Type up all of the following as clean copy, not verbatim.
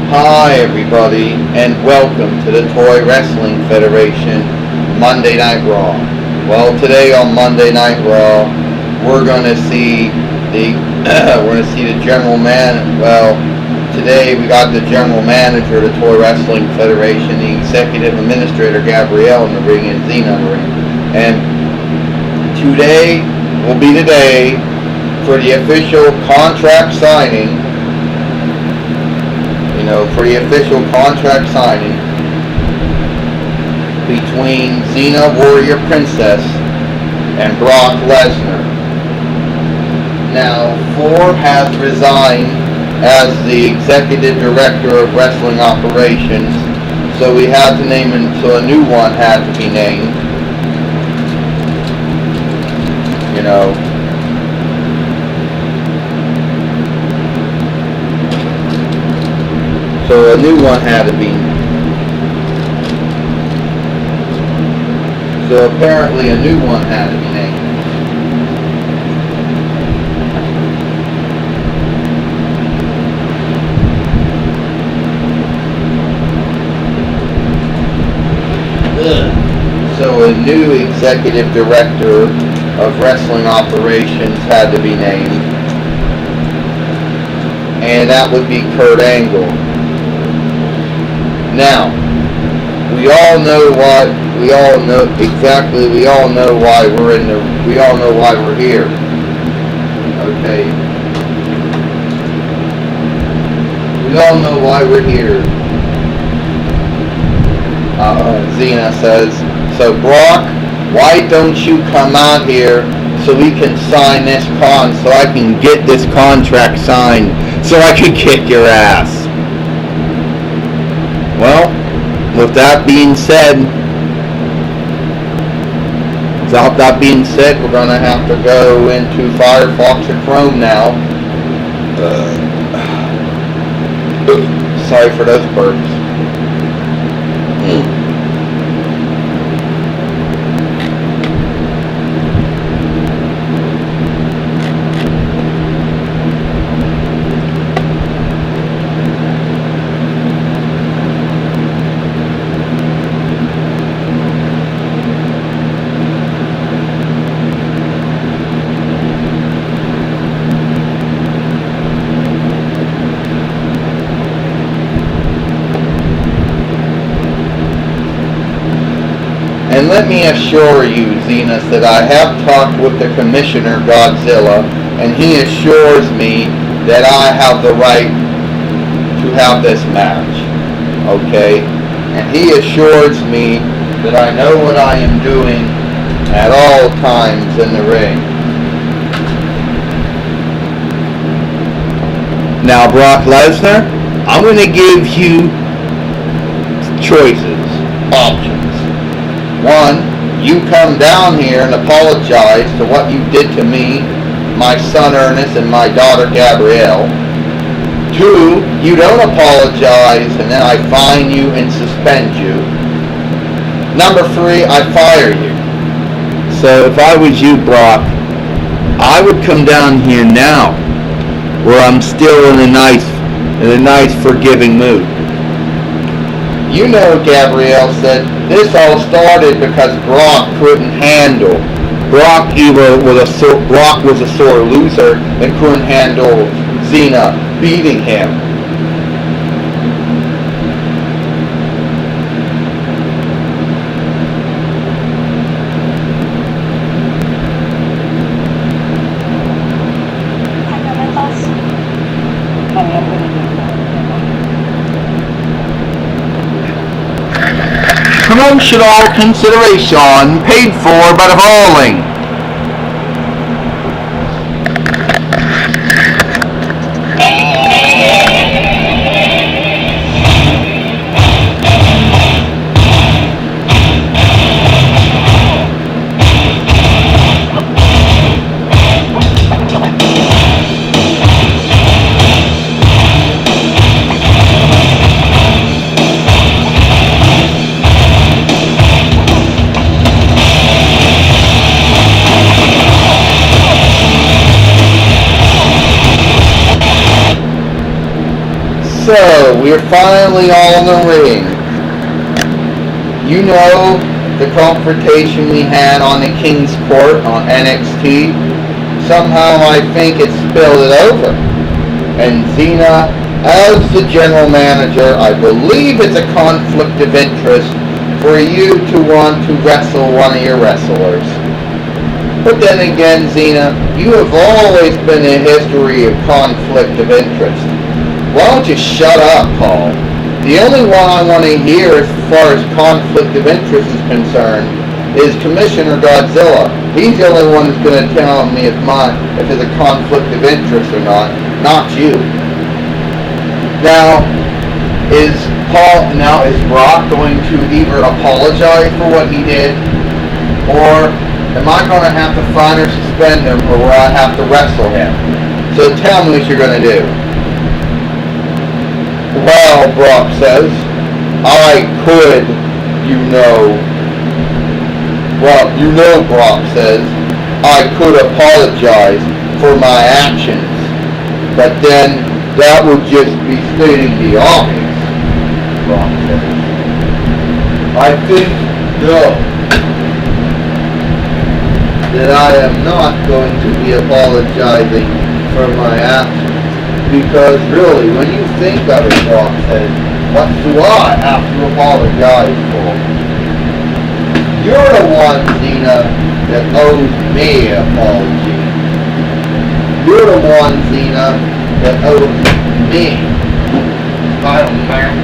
Hi everybody, and welcome to the Toy Wrestling Federation Monday Night Raw. Well, today on Monday Night Raw, we're gonna see the general man. Well, today we got the general manager of the Toy Wrestling Federation, the executive administrator Gabrielle in the ring, and Xena in the ring. And today will be the day for the official contract signing. For the official contract signing between Xena Warrior Princess and Brock Lesnar. Now, Ford has resigned as the executive director of wrestling operations, so we had to name him, so a new one had to be named. So a new one had to be. So apparently a new one had to be named. So a new executive director of wrestling operations had to be named. And that would be Kurt Angle. Now, we all know why we're here. Okay. We all know why we're here. Xena says, so Brock, why don't you come out here so we can sign this so I can get this contract signed so I can kick your ass. Well, with that being said, we're going to have to go into Firefox or Chrome now. Sorry for those burps. And let me assure you, Xena, that I have talked with the Commissioner Godzilla, and he assures me that I have the right to have this match. Okay? And he assures me that I know what I am doing at all times in the ring. Now, Brock Lesnar, I'm going to give you choices, options. One, you come down here and apologize to what you did to me, my son Ernest, and my daughter Gabrielle. Two, you don't apologize and then I fine you and suspend you. Number three, I fire you. So if I was you, Brock, I would come down here now where I'm still in a nice forgiving mood. You know, Gabrielle said, this all started because Brock couldn't handle. Brock was a sore loser and couldn't handle Xena beating him. Promotional consideration paid for by the following. So, we're finally all in the ring. You know the confrontation we had on the King's Court on NXT? Somehow I think it spilled it over. And Xena, as the general manager, I believe it's a conflict of interest for you to want to wrestle one of your wrestlers. But then again, Xena, you have always been a history of conflict of interest. Why don't you shut up, Paul? The only one I want to hear as far as conflict of interest is concerned is Commissioner Godzilla. He's the only one who's going to tell me if there's a conflict of interest or not you. Now, is Brock going to either apologize for what he did, or am I going to have to fine or suspend him, or will I have to wrestle him? So tell me what you're going to do. Well, Brock says, Brock says, I could apologize for my actions, but then that would just be stating the obvious, Brock says. I think, no, that I am not going to be apologizing for my actions. Because really, when you think of it, Brock says, what do I have to apologize for? You're the one, Xena, that owes me an apology. You're the one, Xena, that owes me title match.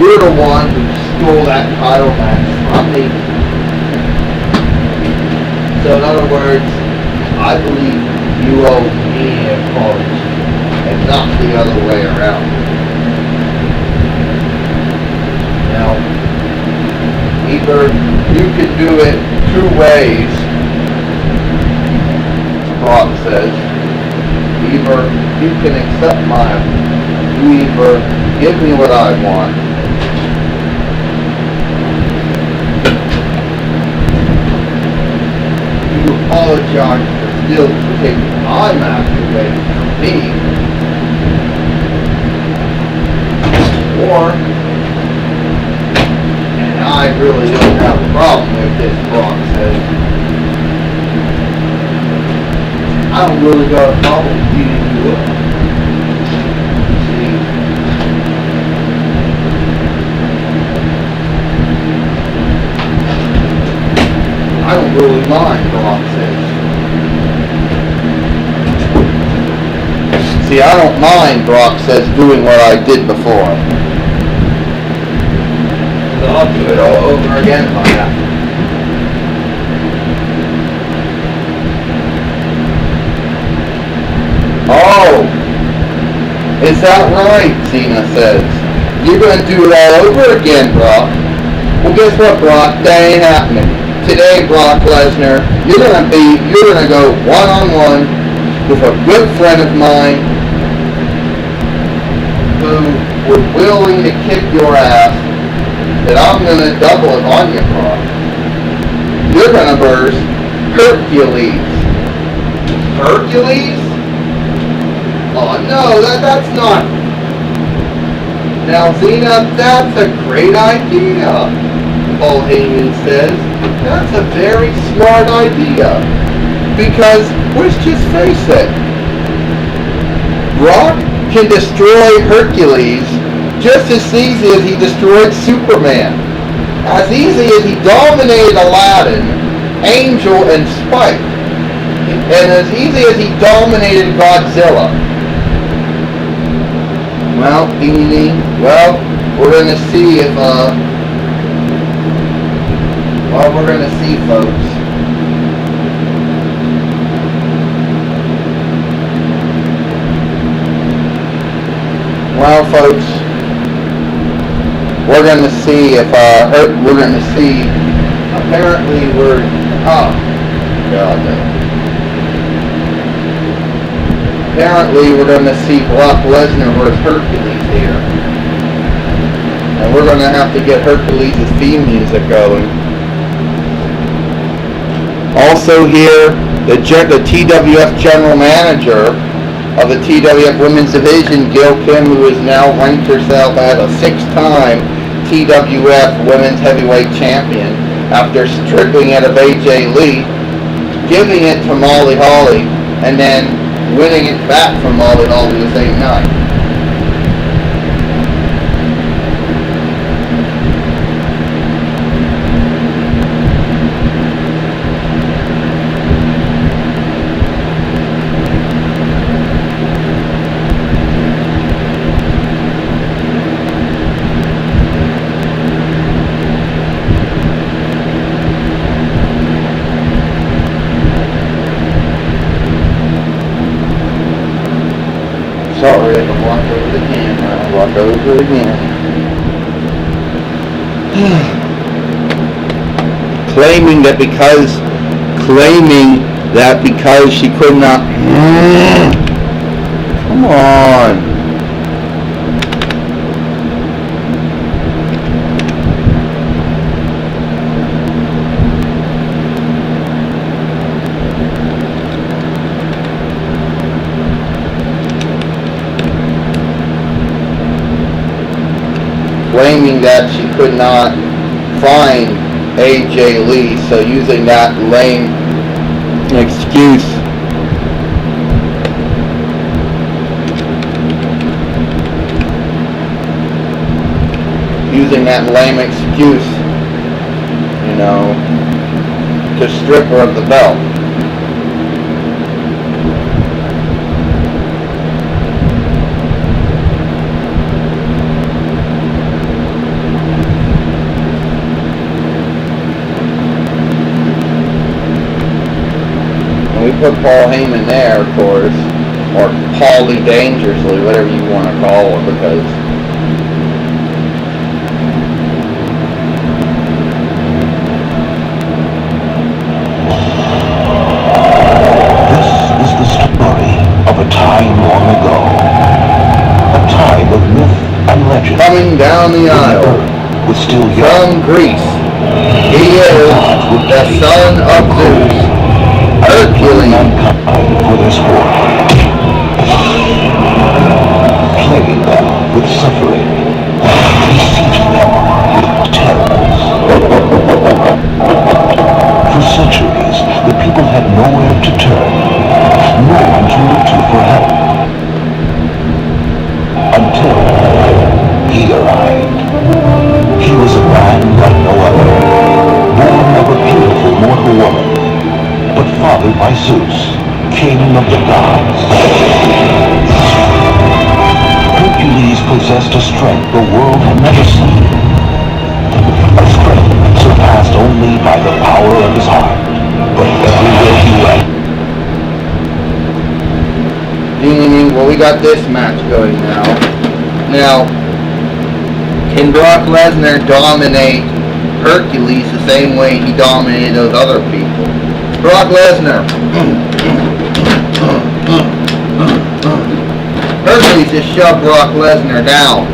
You're the one who stole that title match from me. So in other words, I believe you owe me an apology, and not the other way around. Now, either you can do it two ways, Brock says. Either you can accept you either give me what I want, you apologize for still taking my master away from me, or, and I really don't have a problem with this, Brock says, I don't really got a problem beating you up. See, I don't really mind, Brock says. See, I don't mind, Brock says, doing what I did before. So I'll do it all over again if I have to. Oh, is that right, Xena says. You're going to do it all over again, Brock. Well, guess what, Brock? That ain't happening. Today, Brock Lesnar, you're going to go one-on-one with a good friend of mine who was willing to kick your ass, that I'm going to double it on you, Brock. You're going to verse Hercules. Hercules? Oh, no, that's not. Now, Xena, that's a great idea, Paul Heyman says. That's a very smart idea. Because, let's just face it, Brock can destroy Hercules just as easy as he destroyed Superman. As easy as he dominated Aladdin, Angel, and Spike. And as easy as he dominated Godzilla. Well, we're going to see if, we're going to see, folks. Well, folks, we're going to see if, apparently Apparently we're going to see Brock Lesnar versus Hercules here. And we're going to have to get Hercules' theme music going. Also here, the TWF General Manager of the TWF Women's Division, Gail Kim, who has now ranked herself as a 6-time TWF Women's Heavyweight Champion after stripping it of AJ Lee, giving it to Molly Holly, and then winning it back from Molly Holly the same night. Sorry, I can walk over the camera. I'll walk over it again. Claiming that because she could not... Come on. Claiming that she could not find AJ Lee, so using that lame excuse. Using that lame excuse, you know, to strip her of the belt. We put Paul Heyman there, of course, or Paulie Dangerously, whatever you want to call it, because this is the story of a time long ago, a time of myth and legend. Coming down the aisle was still young. from Greece, he is the son of Zeus, Hercules. Mankind for their sport, plaguing them with suffering, besieging them with terrors. For centuries, the people had nowhere to turn, no one to look to for help, until he arrived. He was a man like no other, born of a beautiful mortal woman, but fathered by Zeus, king of the gods. Hercules possessed a strength the world had never seen, a strength surpassed only by the power of his heart. But everywhere he went... Well, we got this match going now. Now, can Brock Lesnar dominate Hercules the same way he dominated those other people? Brock Lesnar. Hercules just shoved Brock Lesnar down.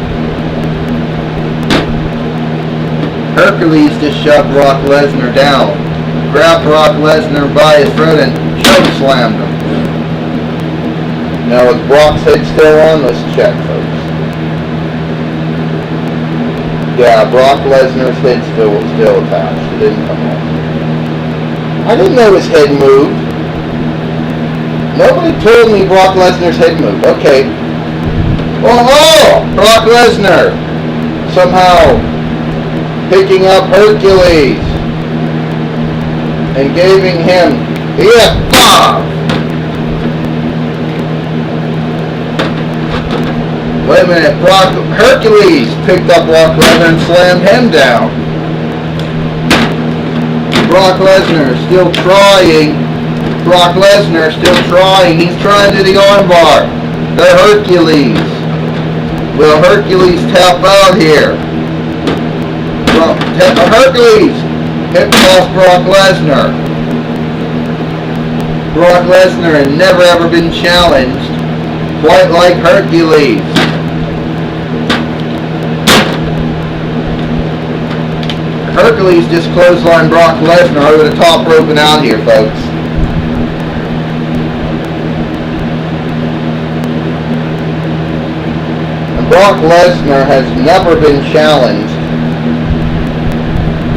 Hercules just shoved Brock Lesnar down. Grabbed Brock Lesnar by his throat and choke slammed him. Now with Brock's head still on, let's check, folks. Yeah, Brock Lesnar's head's still attached. It didn't come off. I didn't know his head moved. Nobody told me Brock Lesnar's head moved. Okay. Oh, Brock Lesnar somehow picking up Hercules and giving him F5. Wait a minute, Hercules picked up Brock Lesnar and slammed him down. Brock Lesnar still trying. Brock Lesnar still trying. He's trying to do the armbar. The Hercules. Will Hercules tap out here? Hercules hit past Brock Lesnar. Brock Lesnar had never ever been challenged quite like Hercules. Hercules just clotheslined Brock Lesnar over the top rope and out here, folks. Brock Lesnar has never been challenged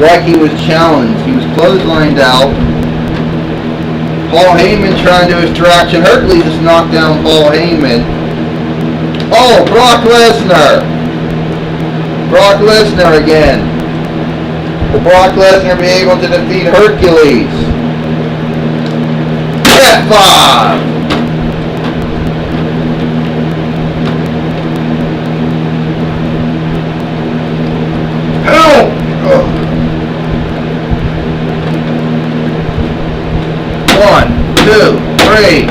like he was challenged. He was clotheslined out. Paul Heyman trying to distraction. Hercules just knocked down Paul Heyman. Oh, Brock Lesnar. Brock Lesnar again. Will Brock Lesnar be able to defeat Hercules? F5! Help! One, two, three.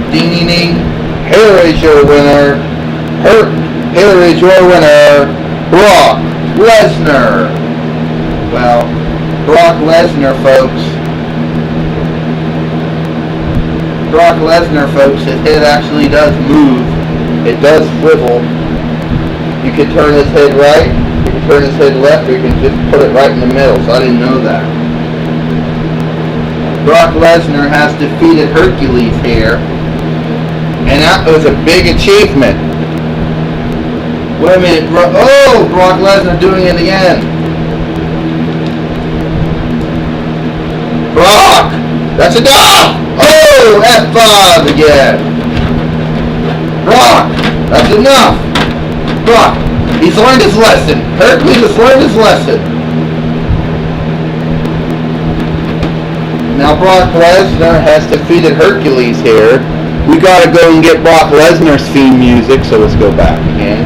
Ding ding ding. Here is your winner. Here is your winner, Brock Lesnar. Well, Brock Lesnar, folks. Brock Lesnar, folks, his head actually does move. It does swivel. You can turn his head right, you can turn his head left, or you can just put it right in the middle. So I didn't know that. Brock Lesnar has defeated Hercules here, and that was a big achievement. Wait a minute, Brock Lesnar doing it again. Brock, that's enough. Oh, F5 again. Brock, that's enough. Brock, he's learned his lesson. Hercules has learned his lesson. Now Brock Lesnar has defeated Hercules here. We gotta go and get Brock Lesnar's theme music, so let's go back again.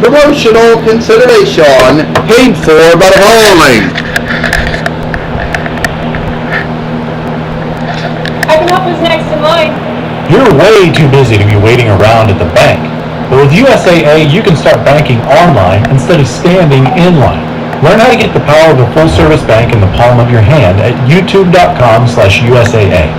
Promotional consideration paid for by the following. I can help who's next in line. You're way too busy to be waiting around at the bank. But with USAA, you can start banking online instead of standing in line. Learn how to get the power of a full-service bank in the palm of your hand at youtube.com/USAA.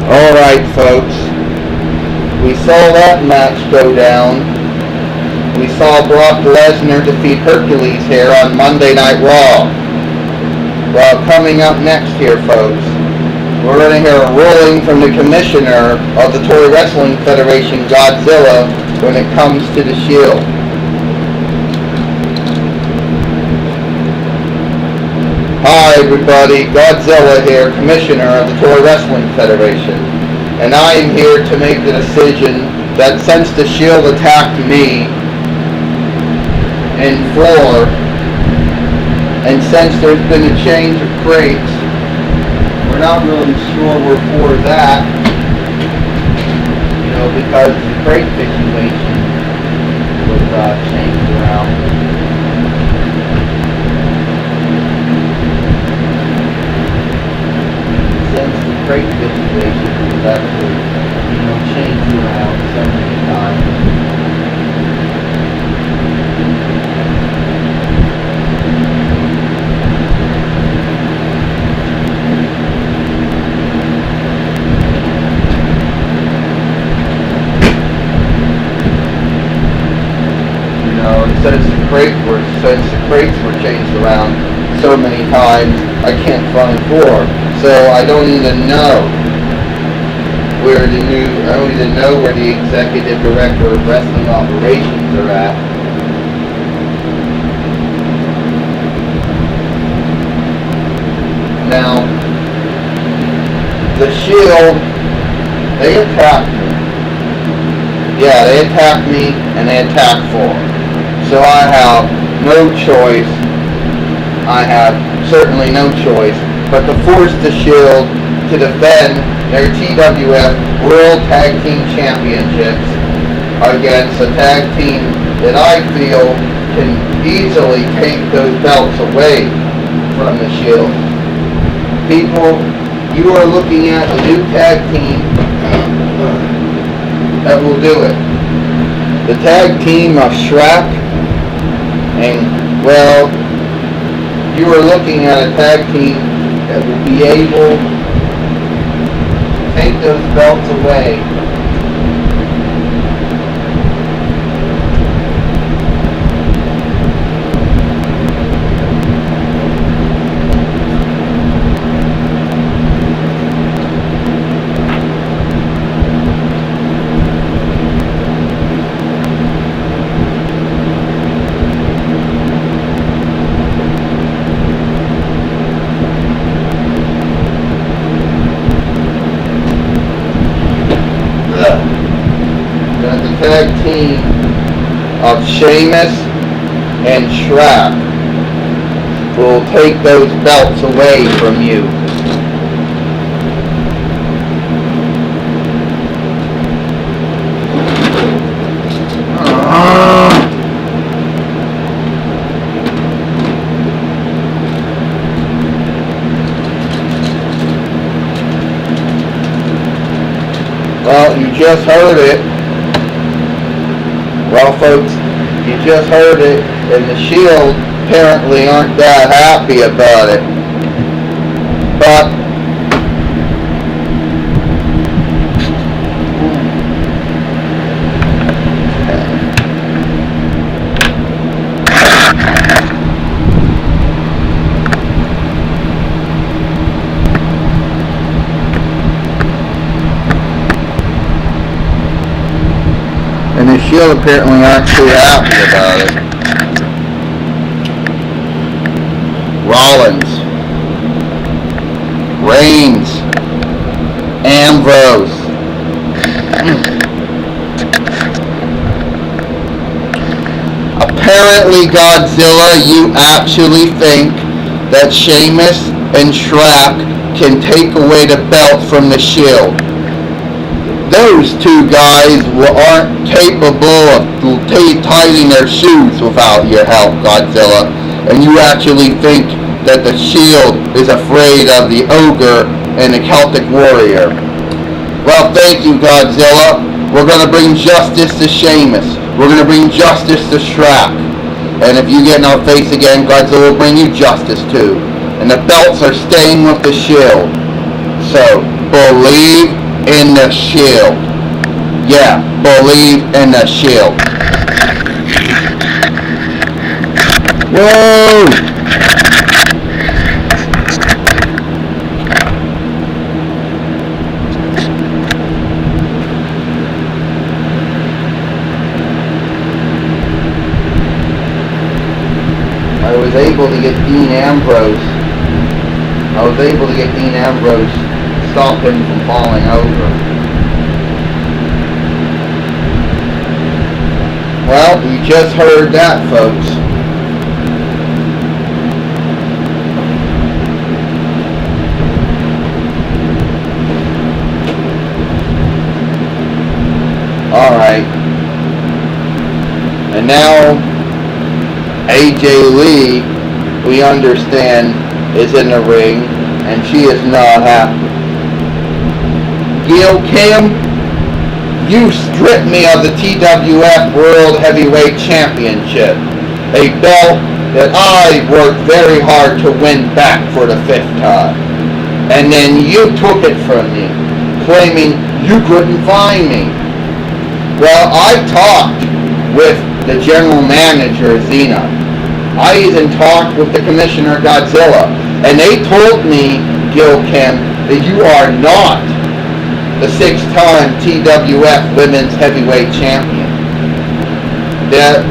Alright, folks. We saw that match go down. We saw Brock Lesnar defeat Hercules here on Monday Night Raw. Well, coming up next here, folks, we're going to hear a ruling from the commissioner of the Tory Wrestling Federation, Godzilla, when it comes to the Shield. Hi everybody, Godzilla here, Commissioner of the Tory Wrestling Federation, and I am here to make the decision that since the Shield attacked me in 4, and since there's been a change of crates, we're not really sure we're for that, you know, because the crate situation was changed around. Crate situation was actually, you know, changed around so many times. You know, since the crates were changed around so many times, I can't find 4. So I don't even know where the executive director of wrestling operations are at. Now, the Shield, they attacked me. Yeah, they attacked me and they attacked 4. So I have no choice. I have certainly no choice but to force the Shield to defend their TWF World Tag Team Championships against a tag team that I feel can easily take those belts away from the Shield. People, you are looking at a new tag team that will do it. The tag team of Shrek and, well, you are looking at a tag team that will be able to take those belts away. The tag team of Sheamus and Shrek will take those belts away from you. Well, you just heard it. Well, folks, you just heard it, and the Shield apparently aren't that happy about it. But and the Shield apparently aren't too happy about it. Rollins, Reigns, Ambrose. Apparently, Godzilla, you actually think that Sheamus and Shrek can take away the belt from the Shield. Those two guys aren't capable of tying their shoes without your help, Godzilla. And you actually think that the Shield is afraid of the Ogre and the Celtic Warrior. Well, thank you, Godzilla. We're going to bring justice to Sheamus. We're going to bring justice to Shrek. And if you get in our face again, Godzilla will bring you justice too. And the belts are staying with the Shield. So, believe in the Shield. Yeah, believe in the Shield. Whoa! I was able to get Dean Ambrose. Stop him from falling over. Well, you just heard that, folks. Alright. And now, AJ Lee, we understand, is in the ring, and she is not happy. Gail Kim, you stripped me of the TWF World Heavyweight Championship, a belt that I worked very hard to win back for the 5th time. And then you took it from me, claiming you couldn't find me. Well, I talked with the general manager, Xena. I even talked with the commissioner, Godzilla, and they told me, Gil Kim, that you are not the 6-time TWF Women's Heavyweight Champion. That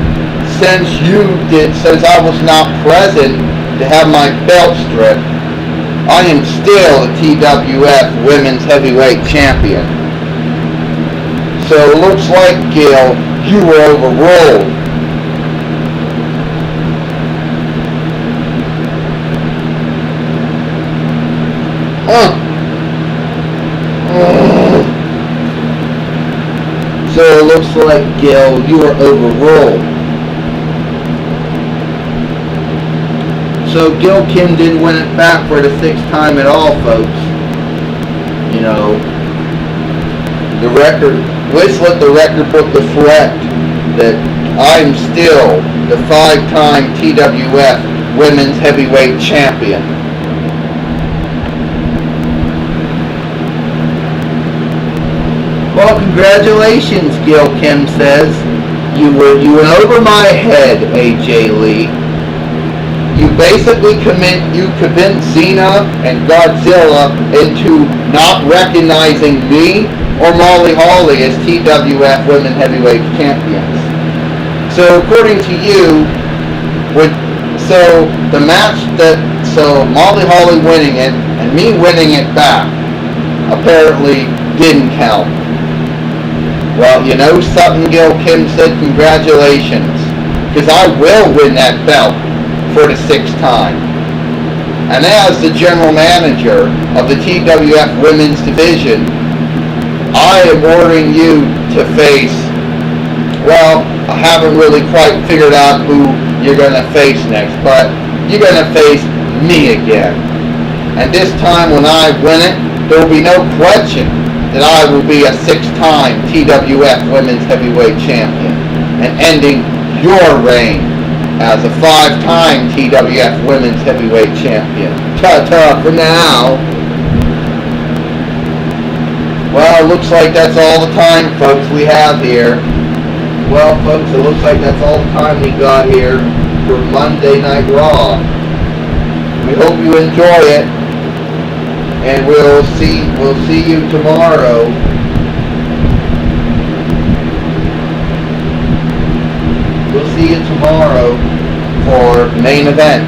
since I was not present to have my belt stripped, I am still the TWF Women's Heavyweight Champion. So it looks like, Gil, you were overruled. So it looks like, Gil, you were overruled. So Gil Kim didn't win it back for the 6th time at all, folks. You know, the record, let's let the record book reflect that I'm still the 5-time TWF Women's Heavyweight Champion. Well, congratulations, Gil Kim says. You went over my head, AJ Lee. You basically convinced Xena and Godzilla into not recognizing me or Molly Holly as TWF Women Heavyweight Champions. So according to you, the match so Molly Holly winning it and me winning it back apparently didn't count. Well, you know something, Gil Kim said, congratulations, because I will win that belt for the 6th time. And as the general manager of the TWF Women's Division, I am ordering you to face, well, I haven't really quite figured out who you're going to face next, but you're going to face me again. And this time when I win it, there will be no question that I will be a 6-time TWF Women's Heavyweight Champion and ending your reign as a 5-time TWF Women's Heavyweight Champion. Ta-ta for now. Well, it looks like that's all the time, folks, we have here. Well, folks, it looks like that's all the time we got here for Monday Night Raw. We hope you enjoy it. And we'll see you tomorrow. We'll see you tomorrow for main event.